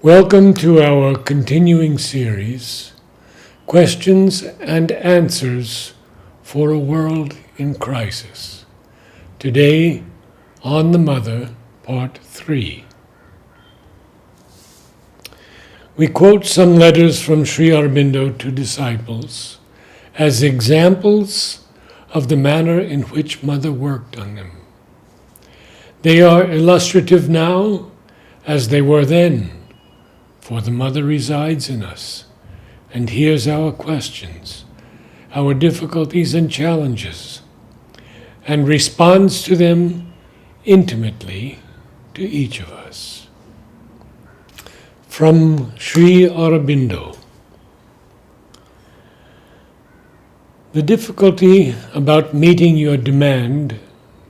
Welcome to our continuing series, Questions and Answers for a World in Crisis. Today, On the Mother, Part 3. We quote some letters from Sri Aurobindo to disciples as examples of the manner in which Mother worked on them. They are illustrative now as they were then, for the Mother resides in us and hears our questions, our difficulties and challenges, and responds to them intimately to each of us. From Sri Aurobindo. The difficulty about meeting your demand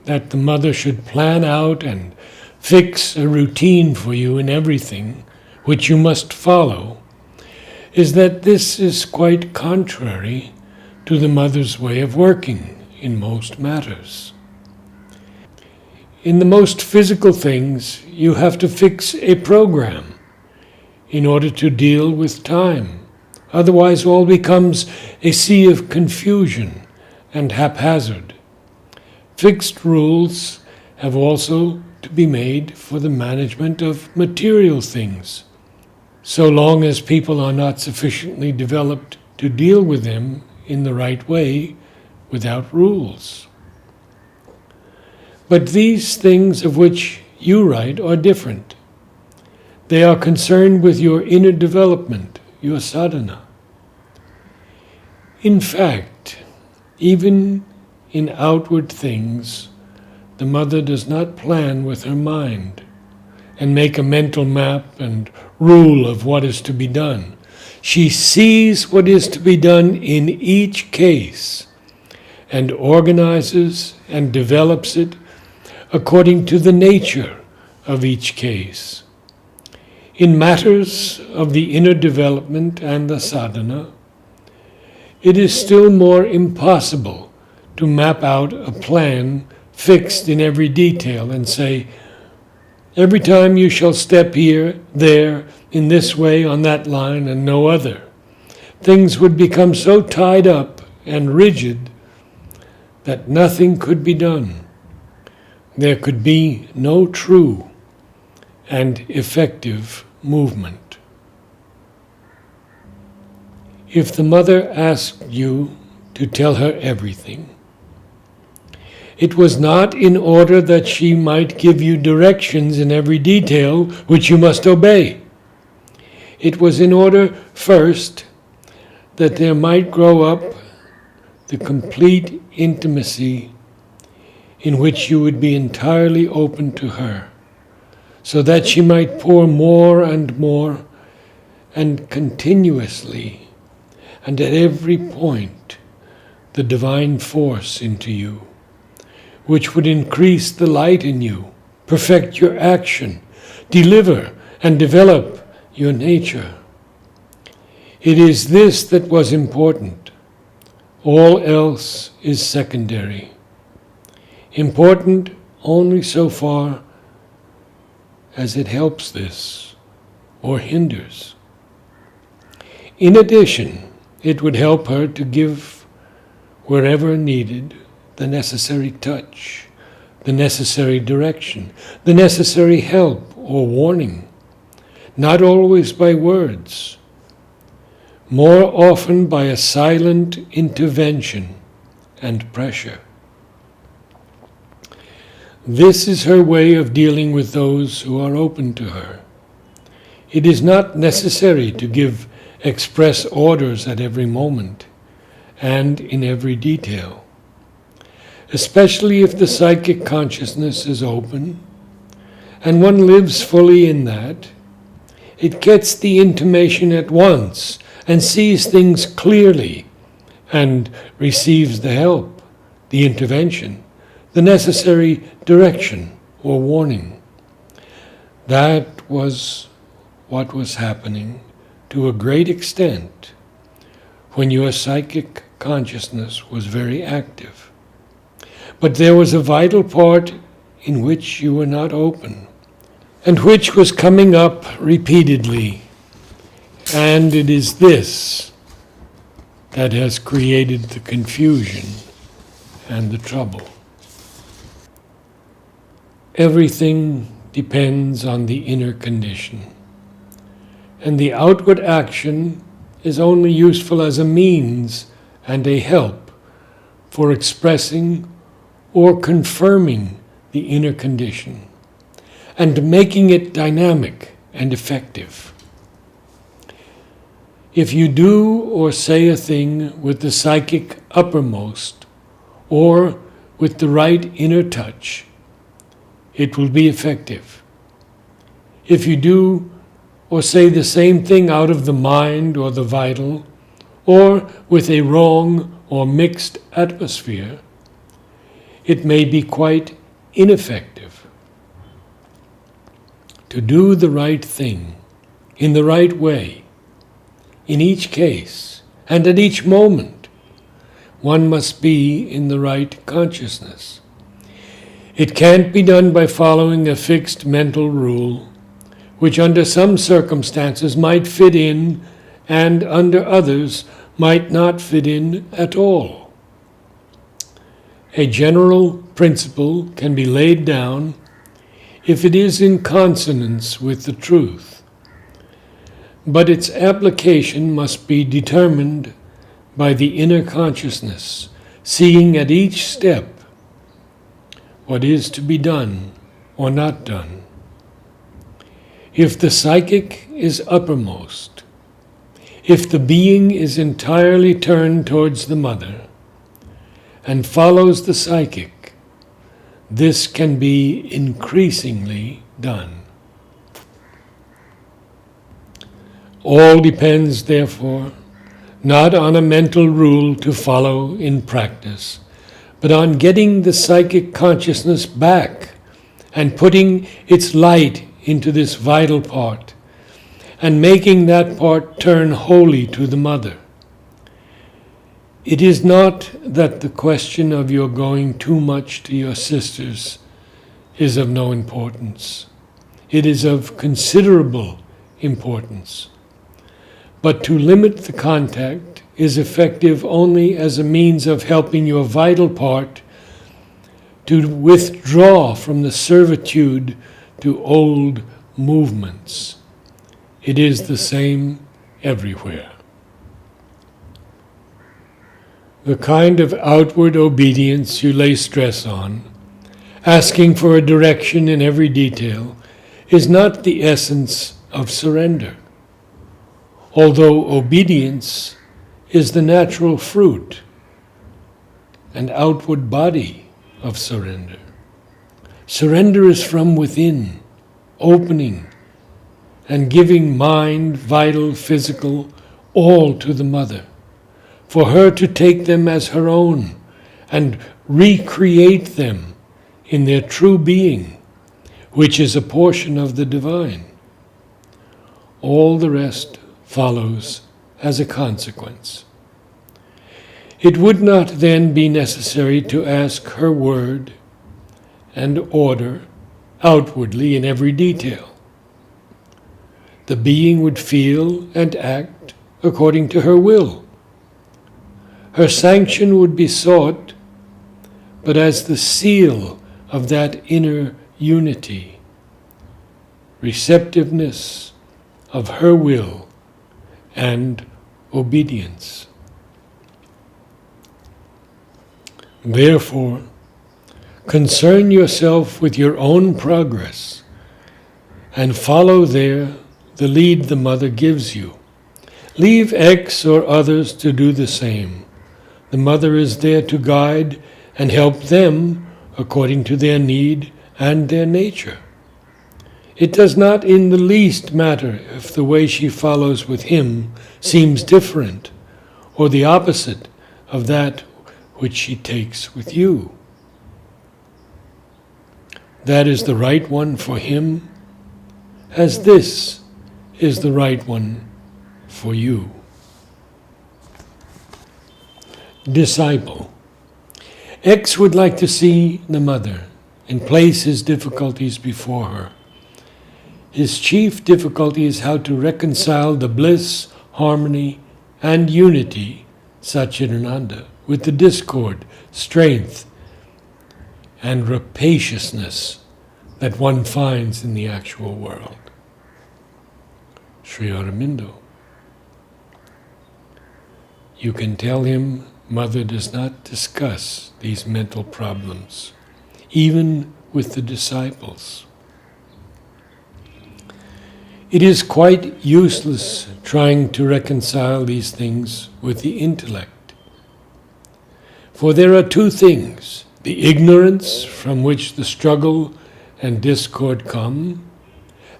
that the Mother should plan out and fix a routine for you in everything which you must follow, is that this is quite contrary to the Mother's way of working in most matters. In the most physical things, you have to fix a program in order to deal with time. Otherwise, all becomes a sea of confusion and haphazard. Fixed rules have also to be made for the management of material things, so long as people are not sufficiently developed to deal with them in the right way without rules. But these things of which you write are different. They are concerned with your inner development, your sadhana. In fact, even in outward things, the Mother does not plan with her mind and make a mental map and rule of what is to be done. She sees what is to be done in each case and organizes and develops it according to the nature of each case. In matters of the inner development and the sadhana, it is still more impossible to map out a plan fixed in every detail and say, every time you shall step here, there, in this way, on that line, and no other. Things would become so tied up and rigid that nothing could be done. There could be no true and effective movement. If the Mother asked you to tell her everything, it was not in order that she might give you directions in every detail which you must obey. It was in order, first, that there might grow up the complete intimacy in which you would be entirely open to her, so that she might pour more and continuously, and at every point, the divine force into you, which would increase the light in you, perfect your action, deliver and develop your nature. It is this that was important. All else is secondary. Important only so far as it helps this or hinders. In addition, it would help her to give wherever needed the necessary touch, the necessary direction, the necessary help or warning, not always by words, more often by a silent intervention and pressure. This is her way of dealing with those who are open to her. It is not necessary to give express orders at every moment and in every detail. Especially if the psychic consciousness is open, and one lives fully in that, it gets the intimation at once and sees things clearly and receives the help, the intervention, the necessary direction or warning. That was what was happening to a great extent when your psychic consciousness was very active. But there was a vital part in which you were not open, and which was coming up repeatedly. And it is this that has created the confusion and the trouble. Everything depends on the inner condition, and the outward action is only useful as a means and a help for expressing or confirming the inner condition and making it dynamic and effective. If you do or say a thing with the psychic uppermost or with the right inner touch, it will be effective. If you do or say the same thing out of the mind or the vital, or with a wrong or mixed atmosphere, it may be quite ineffective. To do the right thing in the right way, in each case and at each moment, one must be in the right consciousness. It can't be done by following a fixed mental rule, which under some circumstances might fit in and under others might not fit in at all. A general principle can be laid down if it is in consonance with the truth, but its application must be determined by the inner consciousness, seeing at each step what is to be done or not done. If the psychic is uppermost, if the being is entirely turned towards the mother and follows the psychic, this can be increasingly done. All depends, therefore, not on a mental rule to follow in practice, but on getting the psychic consciousness back and putting its light into this vital part, and making that part turn wholly to the mother. It is not that the question of your going too much to your sisters is of no importance. It is of considerable importance. But to limit the contact is effective only as a means of helping your vital part to withdraw from the servitude to old movements. It is the same everywhere. The kind of outward obedience you lay stress on, asking for a direction in every detail, is not the essence of surrender, although obedience is the natural fruit and outward body of surrender. Surrender is from within, opening and giving mind, vital, physical, all to the mother, for her to take them as her own and recreate them in their true being, which is a portion of the divine. All the rest follows as a consequence. It would not then be necessary to ask her word and order outwardly in every detail. The being would feel and act according to her will. Her sanction would be sought, but as the seal of that inner unity, receptiveness of her will and obedience. Therefore, concern yourself with your own progress and follow there the lead the mother gives you. Leave X or others to do the same. The mother is there to guide and help them according to their need and their nature. It does not in the least matter if the way she follows with him seems different or the opposite of that which she takes with you. That is the right one for him, as this is the right one for you. Disciple. X would like to see the mother and place his difficulties before her. His chief difficulty is how to reconcile the bliss, harmony, and unity, Satchidananda, with the discord, strength, and rapaciousness that one finds in the actual world. Sri Aurobindo. You can tell him Mother does not discuss these mental problems, even with the disciples. It is quite useless trying to reconcile these things with the intellect. For there are two things: the ignorance from which the struggle and discord come,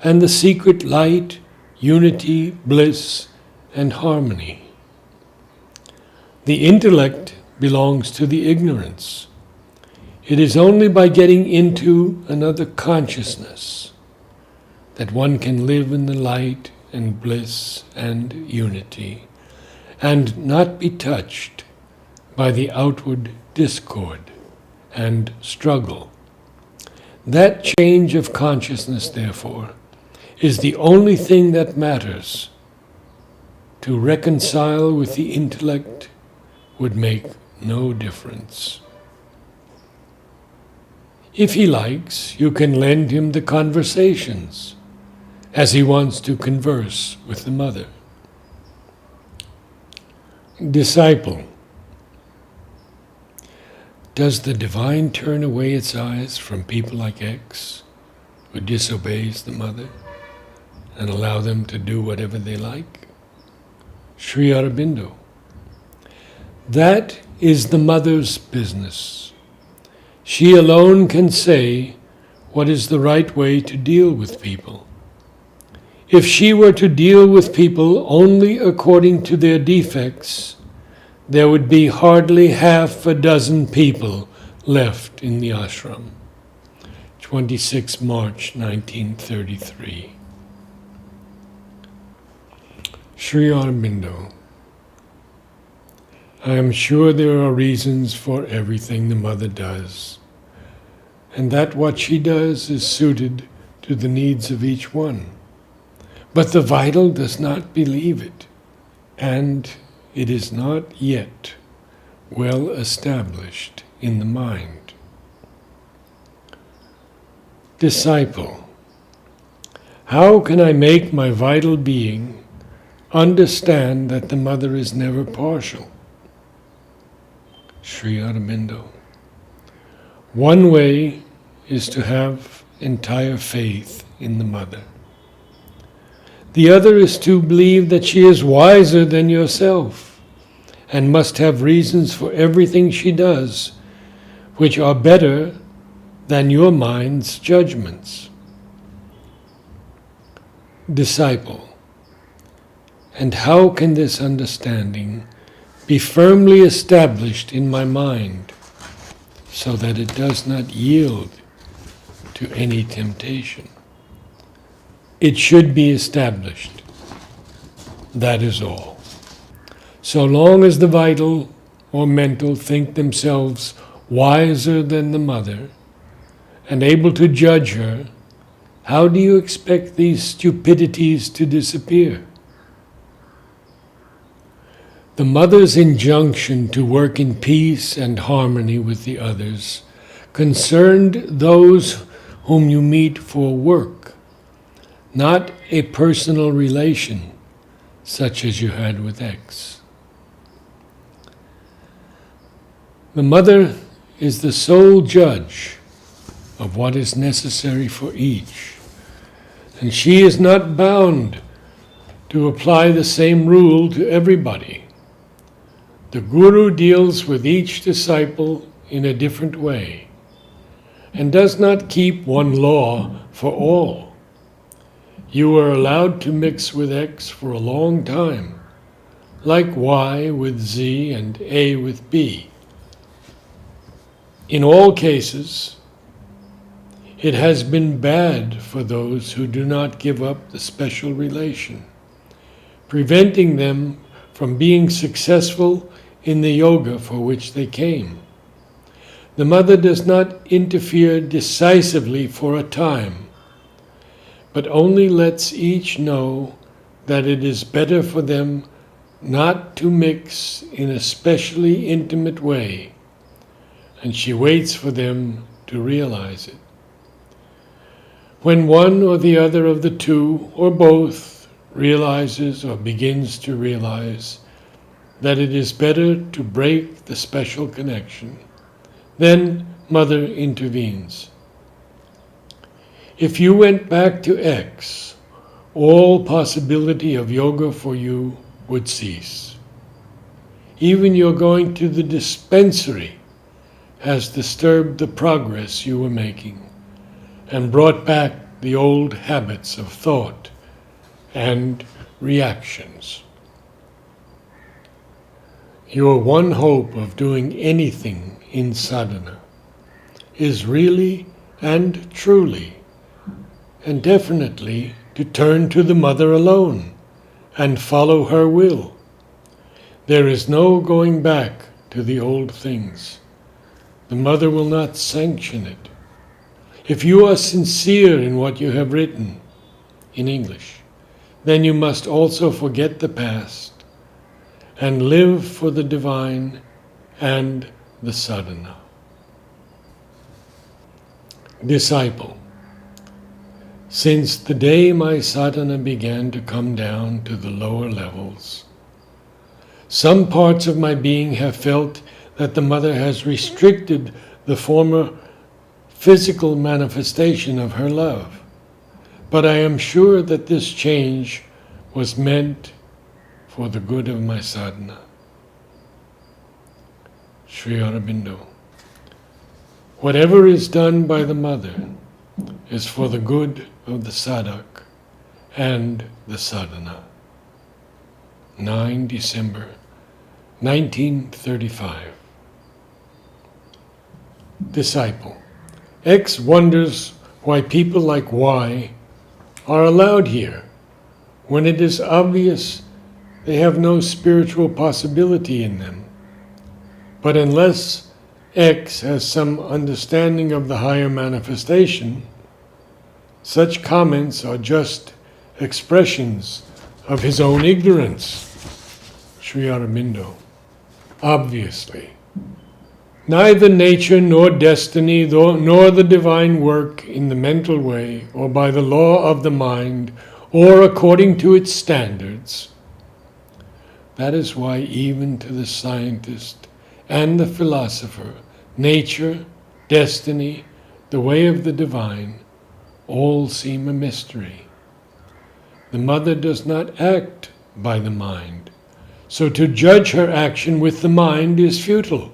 and the secret light, unity, bliss, and harmony. The intellect belongs to the ignorance. It is only by getting into another consciousness that one can live in the light and bliss and unity, and not be touched by the outward discord and struggle. That change of consciousness, therefore, is the only thing that matters. To reconcile with the intellect would make no difference. If he likes, you can lend him the conversations, as he wants to converse with the mother. Disciple. Does the divine turn away its eyes from people like X, who disobeys the mother, and allow them to do whatever they like? Sri Aurobindo. That is the mother's business. She alone can say what is the right way to deal with people. If she were to deal with people only according to their defects, there would be hardly half a dozen people left in the ashram. 26 March 1933. Sri Aurobindo. I am sure there are reasons for everything the mother does, and that what she does is suited to the needs of each one. But the vital does not believe it, and it is not yet well established in the mind. Disciple. How can I make my vital being understand that the mother is never partial? Sri Aurobindo. One way is to have entire faith in the mother. The other is to believe that she is wiser than yourself and must have reasons for everything she does, which are better than your mind's judgments. Disciple. And how can this understanding be firmly established in my mind so that it does not yield to any temptation? It should be established. That is all. So long as the vital or mental think themselves wiser than the mother and able to judge her, how do you expect these stupidities to disappear? The mother's injunction to work in peace and harmony with the others concerned those whom you meet for work, not a personal relation such as you had with X. The mother is the sole judge of what is necessary for each, and she is not bound to apply the same rule to everybody. The Guru deals with each disciple in a different way and does not keep one law for all. You are allowed to mix with X for a long time, like Y with Z and A with B. In all cases, it has been bad for those who do not give up the special relation, preventing them from being successful in the yoga for which they came. The mother does not interfere decisively for a time, but only lets each know that it is better for them not to mix in a specially intimate way, and she waits for them to realize it. When one or the other of the two, or both, realizes or begins to realize that it is better to break the special connection, then Mother intervenes. If you went back to X, all possibility of yoga for you would cease. Even your going to the dispensary has disturbed the progress you were making and brought back the old habits of thought and reactions. Your one hope of doing anything in sadhana is really and truly and definitely to turn to the Mother alone and follow her will. There is no going back to the old things. The Mother will not sanction it. If you are sincere in what you have written in English, then you must also forget the past and live for the divine and the sadhana. Disciple, since the day my sadhana began to come down to the lower levels, some parts of my being have felt that the Mother has restricted the former physical manifestation of her love. But I am sure that this change was meant for the good of my sadhana. Sri Aurobindo. Whatever is done by the Mother is for the good of the sadhak and the sadhana. 9 December 1935. Disciple. X wonders why people like Y are allowed here, when it is obvious they have no spiritual possibility in them. But unless X has some understanding of the higher manifestation, such comments are just expressions of his own ignorance. Sri Aurobindo. Obviously, neither nature nor destiny nor the divine work in the mental way or by the law of the mind or according to its standards. That is why even to the scientist and the philosopher, nature, destiny, the way of the divine, all seem a mystery. The Mother does not act by the mind, so to judge her action with the mind is futile.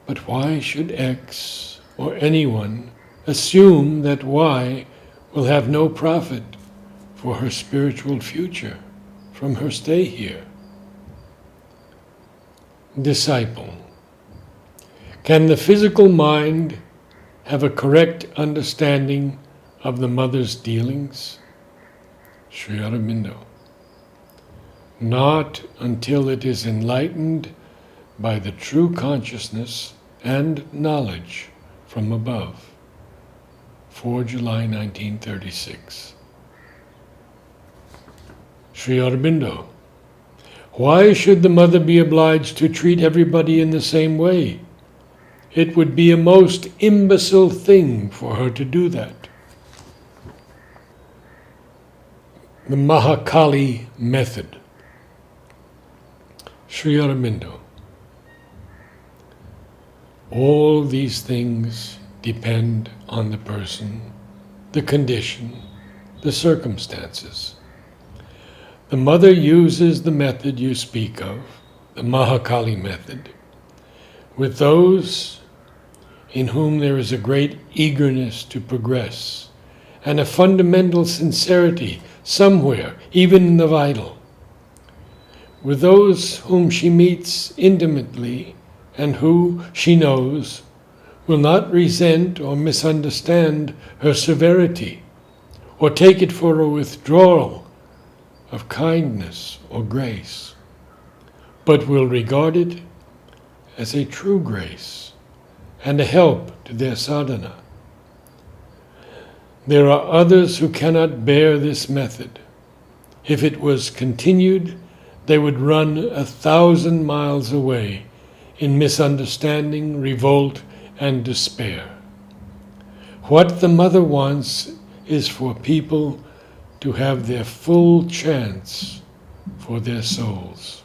But why should X or anyone assume that Y will have no profit for her spiritual future from her stay here? Disciple. Can the physical mind have a correct understanding of the Mother's dealings? Sri Aurobindo. Not until it is enlightened by the true consciousness and knowledge from above. 4 July 1936. Sri Aurobindo. Why should the Mother be obliged to treat everybody in the same way? It would be a most imbecile thing for her to do that. The Mahakali method. Sri Aurobindo. All these things depend on the person, the condition, the circumstances. The Mother uses the method you speak of, the Mahakali method, with those in whom there is a great eagerness to progress and a fundamental sincerity somewhere, even in the vital. With those whom she meets intimately and who, she knows, will not resent or misunderstand her severity or take it for a withdrawal of kindness or grace, but will regard it as a true grace and a help to their sadhana. There are others who cannot bear this method. If it was continued, they would run 1,000 miles away in misunderstanding, revolt, and despair. What the Mother wants is for people to have their full chance for their souls.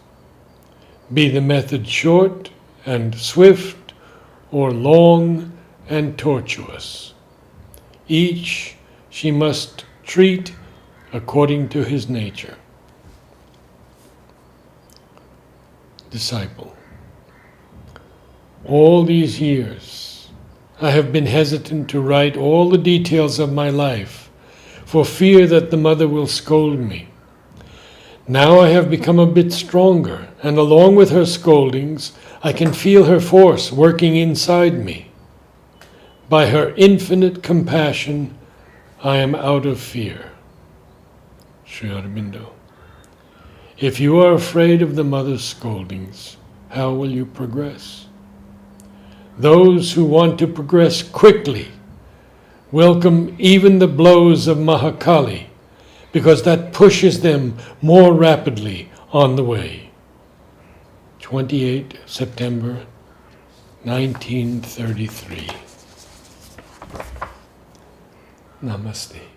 Be the method short and swift, or long and tortuous. Each she must treat according to his nature. Disciple. All these years, I have been hesitant to write all the details of my life for fear that the Mother will scold me. Now I have become a bit stronger, and along with her scoldings, I can feel her force working inside me. By her infinite compassion, I am out of fear. Sri Aurobindo. If you are afraid of the Mother's scoldings, how will you progress? Those who want to progress quickly welcome even the blows of Mahakali, because that pushes them more rapidly on the way. 28 September 1933. Namaste.